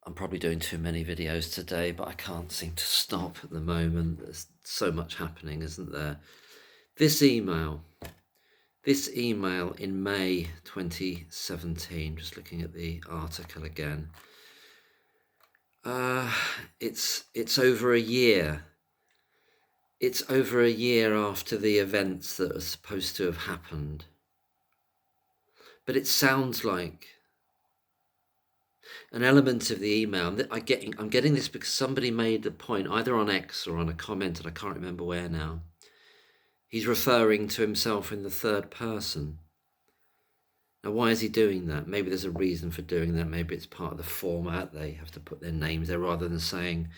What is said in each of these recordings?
I'm probably doing too many videos today, but I can't seem to stop at the moment. There's so much happening, isn't there? This email in May 2017, just looking at the article again. It's over a year. It's over a year after the events that are supposed to have happened. But it sounds like an element of the email. I'm getting this because somebody made the point, either on X or on a comment, and I can't remember where now. He's referring to himself in the third person. Now, why is he doing that? Maybe there's a reason for doing that. Maybe it's part of the format. They have to put their names there rather than saying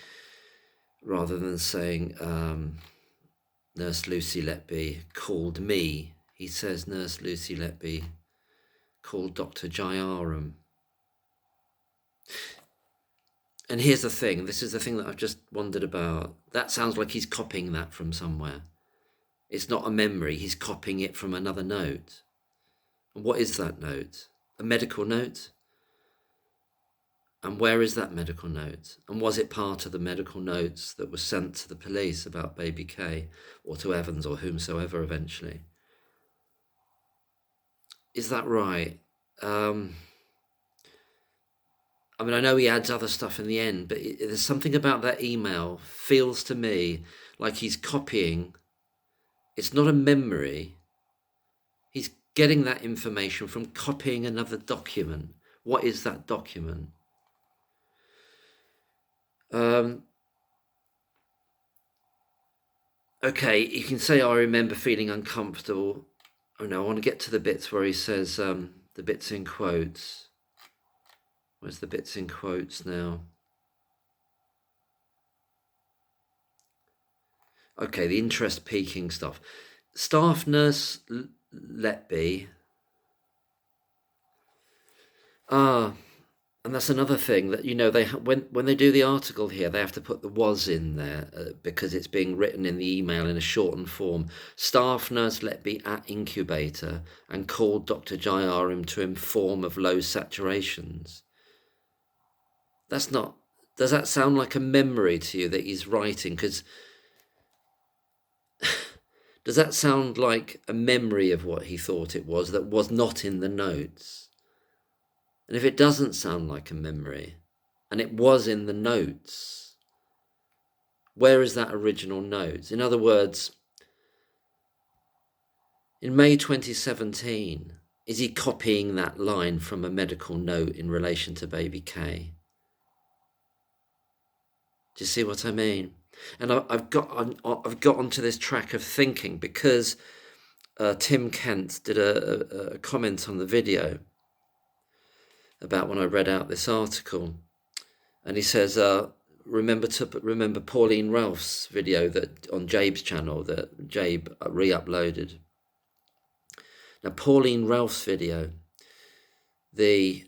Nurse Lucy Letby called me. He says Nurse Lucy Letby called Dr. Jayaram. And here's the thing. This is the thing that I've just wondered about. That sounds like he's copying that from somewhere. It's not a memory. He's copying it from another note. And what is that note? A medical note? And where is that medical note? And was it part of the medical notes that were sent to the police about baby K, or to Evans, or whomsoever eventually? Is that right? I mean, I know he adds other stuff in the end, but there's something about that email feels to me like he's copying. It's not a memory. He's getting that information from copying another document. What is that document? Okay, you can say, I remember feeling uncomfortable. Oh no, I want to get to the bits where he says, the bits in quotes. Where's the bits in quotes now? Okay, the interest peaking stuff. Staff Nurse Letby. And that's another thing that, you know, they when they do the article here, they have to put the was in there because it's being written in the email in a shortened form. Staff Nurse Letby at incubator and called Dr. Jayaram to inform of low saturations. That's not. Does that sound like a memory to you that he's writing? Because does that sound like a memory of what he thought it was that was not in the notes? And if it doesn't sound like a memory, and it was in the notes, where is that original note? In other words, in May 2017, is he copying that line from a medical note in relation to baby K? Do you see what I mean? And I've got onto this track of thinking because Tim Kent did a comment on the video about when I read out this article, and he says, remember Pauline Ralph's video that on Jabe's channel that Jabe re-uploaded. Now, Pauline Ralph's video, the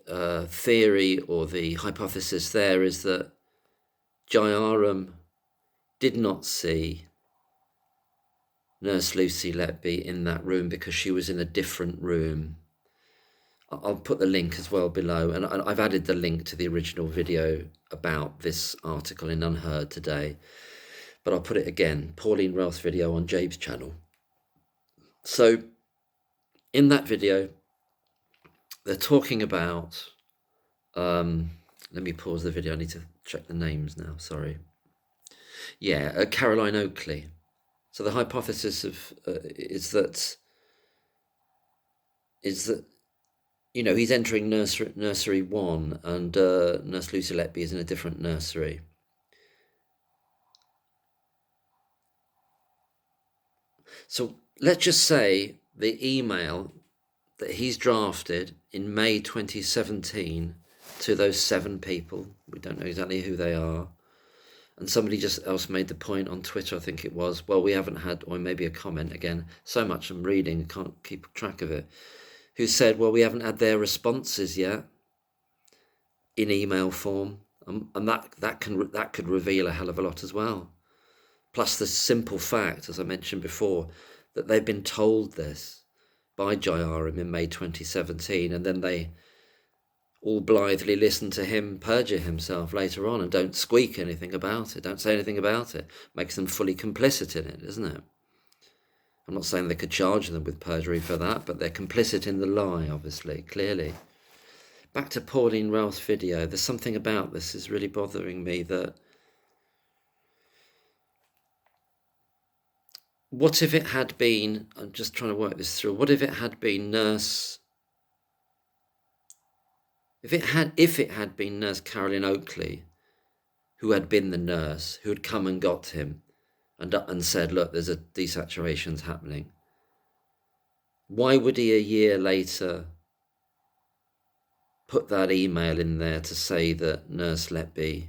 theory or the hypothesis there is that Jayaram did not see Nurse Lucy Letby in that room because she was in a different room. I'll put the link as well below, and I've added the link to the original video about this article in Unheard today, but I'll put it again, Pauline Ralph's video on Jabe's channel. So in that video, they're talking about, let me pause the video, I need to check the names now, sorry. Yeah, Caroline Oakley. So the hypothesis is that, you know, he's entering nursery 1 and Nurse Lucy Letby is in a different nursery. So let's just say the email that he's drafted in May 2017 to those 7 people, we don't know exactly who they are, and somebody just else made the point on Twitter, I think it was, well, we haven't had, or maybe a comment again, so much I'm reading, I can't keep track of it, who said, well, we haven't had their responses yet in email form, and that could reveal a hell of a lot as well. Plus the simple fact, as I mentioned before, that they've been told this by Jayaram in May 2017, and then all blithely listen to him perjure himself later on and don't squeak anything about it, don't say anything about it. Makes them fully complicit in it, isn't it? I'm not saying they could charge them with perjury for that, but they're complicit in the lie, obviously, clearly. Back to Pauline Ralph's video, there's something about this is really bothering me, that what if it had been, I'm just trying to work this through, what if it had been Nurse, if it had been Nurse Carolyn Oakley, who had been the nurse, who had come and got him and said, look, there's a desaturation's happening. Why would he a year later put that email in there to say that Nurse Letby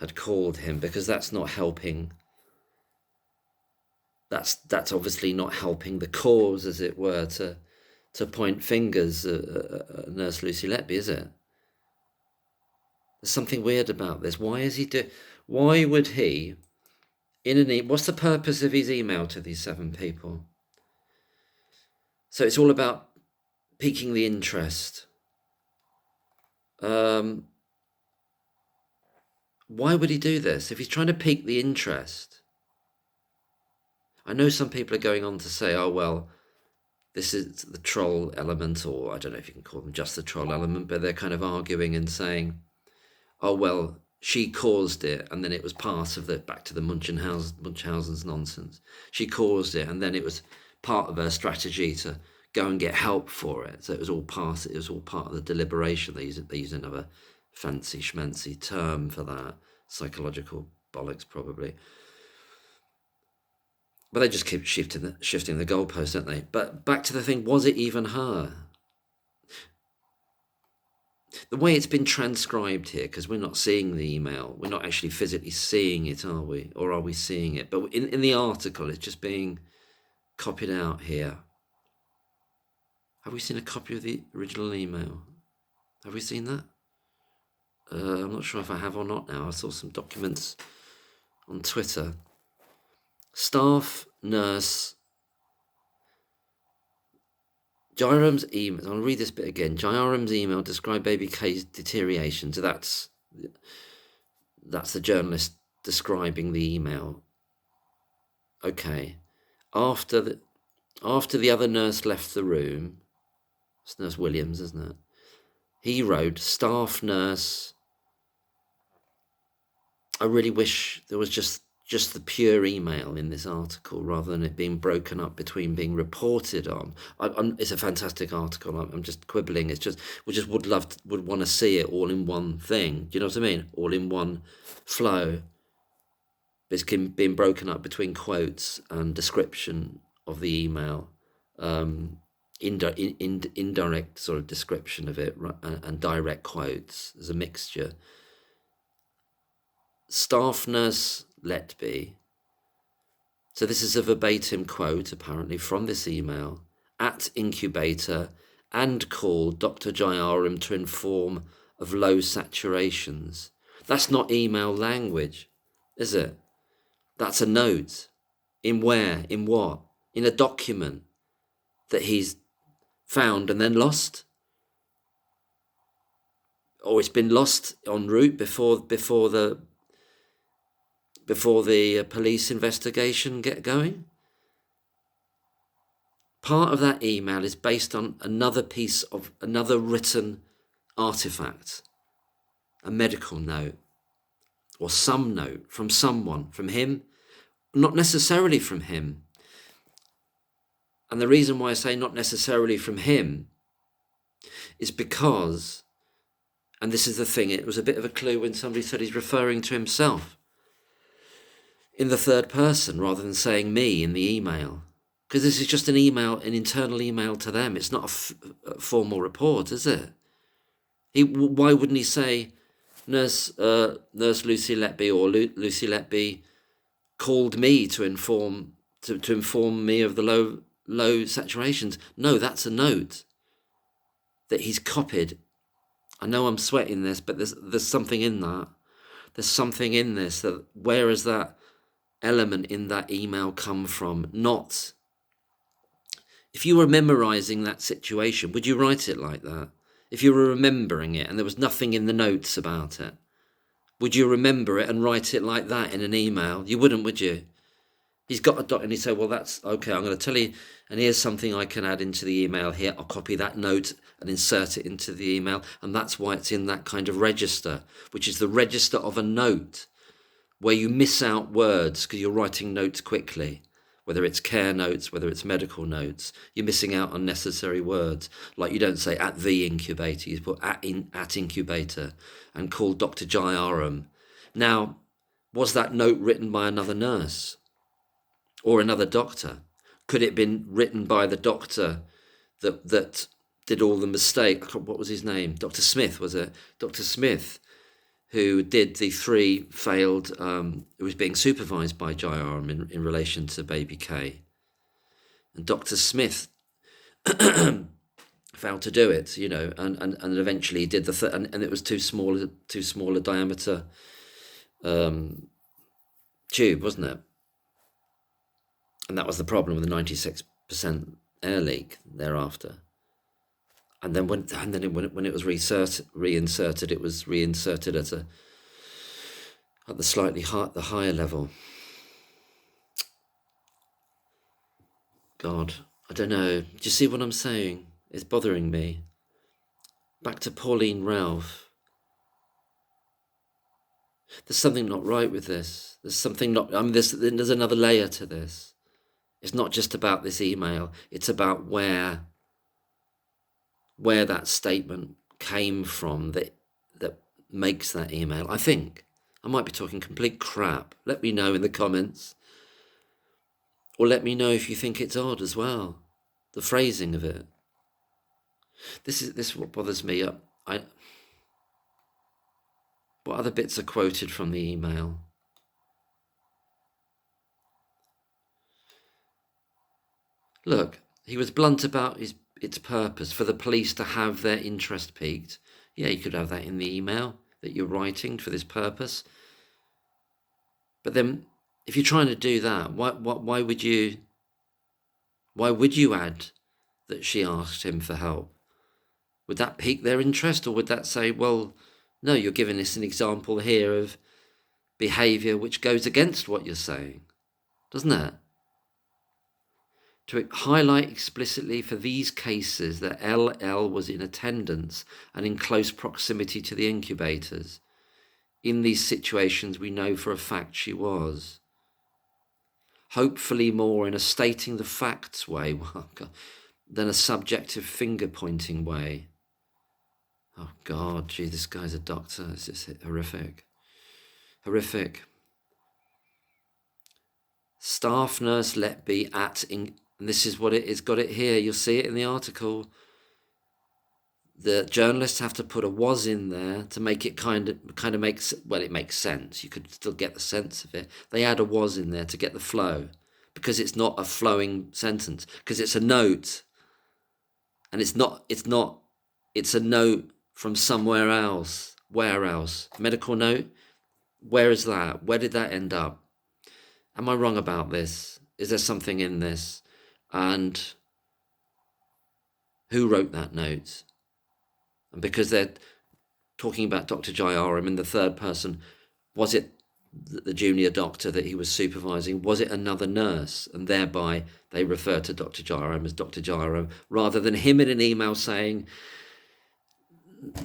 had called him? Because that's not helping. That's obviously not helping the cause, as it were, to point fingers at Nurse Lucy Letby, is it? There's something weird about this. Why would he, what's the purpose of his email to these 7 people? So it's all about piquing the interest. Why would he do this? If he's trying to pique the interest, I know some people are going on to say, oh, well, this is the troll element, or I don't know if you can call them just the troll element, but they're kind of arguing and saying, oh, well, she caused it, and then it was part of the, back to the Munchausen's nonsense. She caused it, and then it was part of her strategy to go and get help for it. So it was all part of the deliberation. They use another fancy schmancy term for that, psychological bollocks probably. But they just keep shifting the goalposts, don't they? But back to the thing, was it even her? The way it's been transcribed here, because we're not seeing the email, we're not actually physically seeing it, are we? Or are we seeing it? But in the article, it's just being copied out here. Have we seen a copy of the original email? Have we seen that? I'm not sure if I have or not now. I saw some documents on Twitter. Staff nurse Jayaram's email. I'll read this bit again. Jayaram's email described baby K's deterioration. So that's the journalist describing the email. Okay. After the other nurse left the room, it's Nurse Williams, isn't it? He wrote, staff nurse. I really wish there was just the pure email in this article, rather than it being broken up between being reported on. It's a fantastic article. I'm just quibbling. It's just would want to see it all in one thing. Do you know what I mean? All in one flow. It's being broken up between quotes and description of the email, indirect sort of description of it, and direct quotes. There's a mixture. Staff nurse Letby. So this is a verbatim quote, apparently, from this email, at incubator, and called Dr. Jayaram to inform of low saturations. That's not email language, is it? That's a note. In where? In what? In a document that he's found and then lost? Or it's been lost en route before the police investigation get going? Part of that email is based on another written artifact, a medical note, or some note from someone, from him, not necessarily from him. And the reason why I say not necessarily from him is because, and this is the thing, it was a bit of a clue when somebody said he's referring to himself in the third person rather than saying me in the email. Because this is just an email, an internal email to them. It's not a formal report, is it? Why wouldn't he say Nurse Lucy Letby, or Lucy Letby called me to inform me of the low saturations? No, that's a note that he's copied. I know I'm sweating this, but there's something in that. There's something in this. That where has that element in that email come from? If you were memorizing that situation, would you write it like that? if you were remembering it and there was nothing in the notes about it, would you remember it and write it like that in an email? You wouldn't, would you? He's got a doc, and he said, well, that's okay, I'm going to tell you, and here's something I can add into the email here. I'll copy that note and insert it into the email. And that's why it's in that kind of register, which is the register of a note, where you miss out words because you're writing notes quickly. Whether it's care notes, whether it's medical notes, you're missing out on necessary words. Like you don't say at the incubator, you put at incubator and call Dr. Jayaram. Now, was that note written by another nurse or another doctor? Could it have been written by the doctor that did all the mistake? What was his name? Dr. Smith, was it? Dr. Smith, who did the 3 failed, who was being supervised by Jayaram in relation to baby K. And Dr. Smith failed to do it, and eventually he did and it was too small a diameter tube, wasn't it? And that was the problem with the 96% air leak thereafter. And then when it was reinserted, it was reinserted at the slightly the higher level. God, I don't know. Do you see what I'm saying? It's bothering me. Back to Pauline Ralph. There's something not right with this. There's something not. There's another layer to this. It's not just about this email. It's about where that statement came from that makes that email. I think I might be talking complete crap. Let me know in the comments, or let me know if you think it's odd as well, the phrasing of it. This is what bothers me. What other bits are quoted from the email? Look, he was blunt about its purpose, for the police to have their interest piqued. Yeah, you could have that in the email that you're writing for this purpose. But then, if you're trying to do that, why would you add that she asked him for help? Would that pique their interest, or would that say, well, no, you're giving us an example here of behaviour which goes against what you're saying, doesn't it? To highlight explicitly for these cases that LL was in attendance and in close proximity to the incubators. In these situations, we know for a fact she was. Hopefully more in a stating the facts way than a subjective finger-pointing way. Oh God, gee, this guy's a doctor. It's just horrific. Horrific. Staff nurse Letby and this is what it is, got it here, you'll see it in the article. The journalists have to put a was in there to make it kind of makes, well, it makes sense. You could still get the sense of it. They add a was in there to get the flow, because it's not a flowing sentence, because it's a note. And it's a note from somewhere else. Where else? Medical note? Where is that? Where did that end up? Am I wrong about this? Is there something in this? And who wrote that note? And because they're talking about Dr. Jayaram in the third person, was it the junior doctor that he was supervising? Was it another nurse? And thereby they refer to Dr. Jayaram as Dr. Jayaram, rather than him in an email saying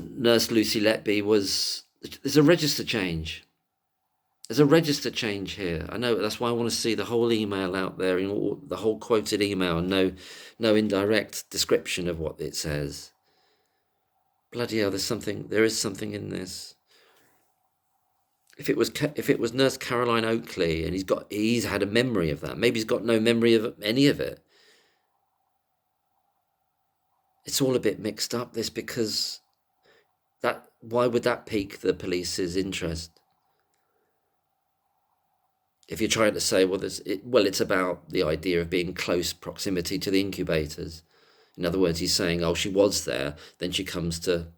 Nurse Lucy Letby was... There's a register change. There's a register change here. I know, that's why I want to see the whole email out there, the whole quoted email, and no indirect description of what it says. Bloody hell, there is something in this. If it was Nurse Caroline Oakley and he's had a memory of that, maybe he's got no memory of any of it. It's all a bit mixed up, this, because why would that pique the police's interest? If you're trying to say, it's about the idea of being close proximity to the incubators. In other words, he's saying, oh, she was there, then she comes to...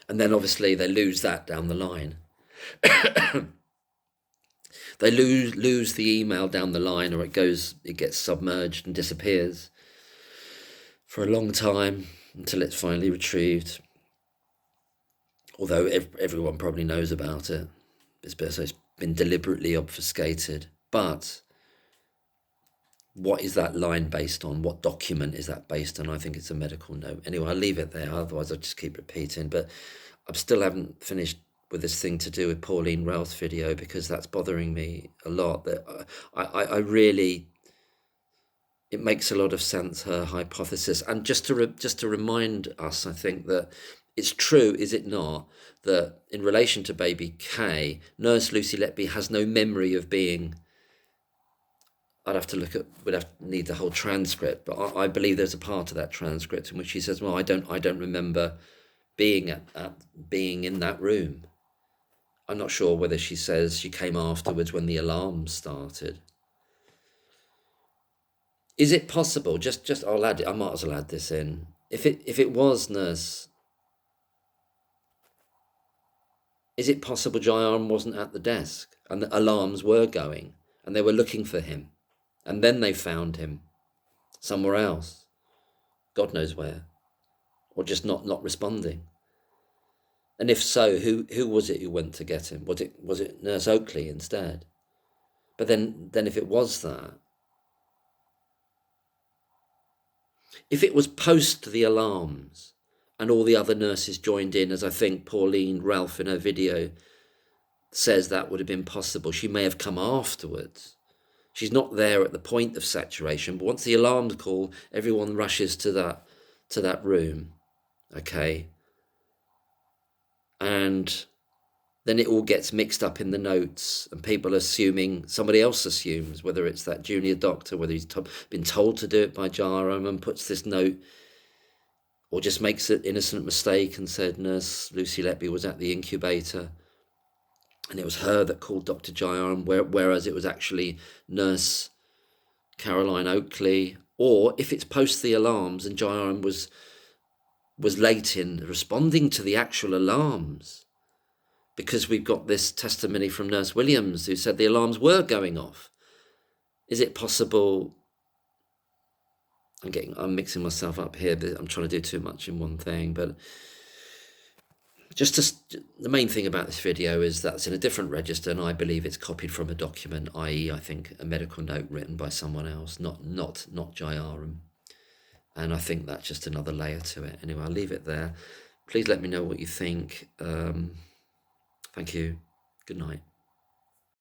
And then obviously they lose that down the line. They lose the email down the line, or it gets submerged and disappears for a long time. until it's finally retrieved. Although everyone probably knows about it. It's been deliberately obfuscated. But what is that line based on? What document is that based on? I think it's a medical note. Anyway, I'll leave it there. Otherwise, I'll just keep repeating. But I still haven't finished with this thing to do with Pauline Ralph's video, because that's bothering me a lot. That I really, it makes a lot of sense, her hypothesis. And just to remind us, I think that it's true, is it not, that in relation to baby K, nurse Lucy Letby has no memory of being, I'd have to look at, need the whole transcript, but I believe there's a part of that transcript in which she says, well, I don't remember being being in that room. I'm not sure whether she says she came afterwards when the alarm started. Is it possible, just I'll add it, I might as well add this in, if it was nurse, is it possible Jayaram wasn't at the desk and the alarms were going and they were looking for him, and then they found him somewhere else, God knows where, or just not responding? And if so, who was it who went to get him? Was it Nurse Oakley instead? But then if it was that, if it was post the alarms and all the other nurses joined in, as I think Pauline Ralph in her video says that would have been possible, she may have come afterwards. She's not there at the point of saturation, but once the alarms call, everyone rushes to that room, okay? And then it all gets mixed up in the notes, and people assuming, somebody else assumes, whether it's that junior doctor, whether he's been told to do it by Jarum and puts this note, or just makes an innocent mistake and said Nurse Lucy Letby was at the incubator and it was her that called Dr. Jayaram, whereas it was actually Nurse Caroline Oakley. Or if it's post the alarms and Jayaram was late in responding to the actual alarms, because we've got this testimony from Nurse Williams who said the alarms were going off. Is it possible? I'm mixing myself up here, but I'm trying to do too much in one thing. But the main thing about this video is that it's in a different register, and I believe it's copied from a document, i.e. I think a medical note written by someone else, not Jayaram. And I think that's just another layer to it. Anyway, I'll leave it there. Please let me know what you think. Thank you. Good night.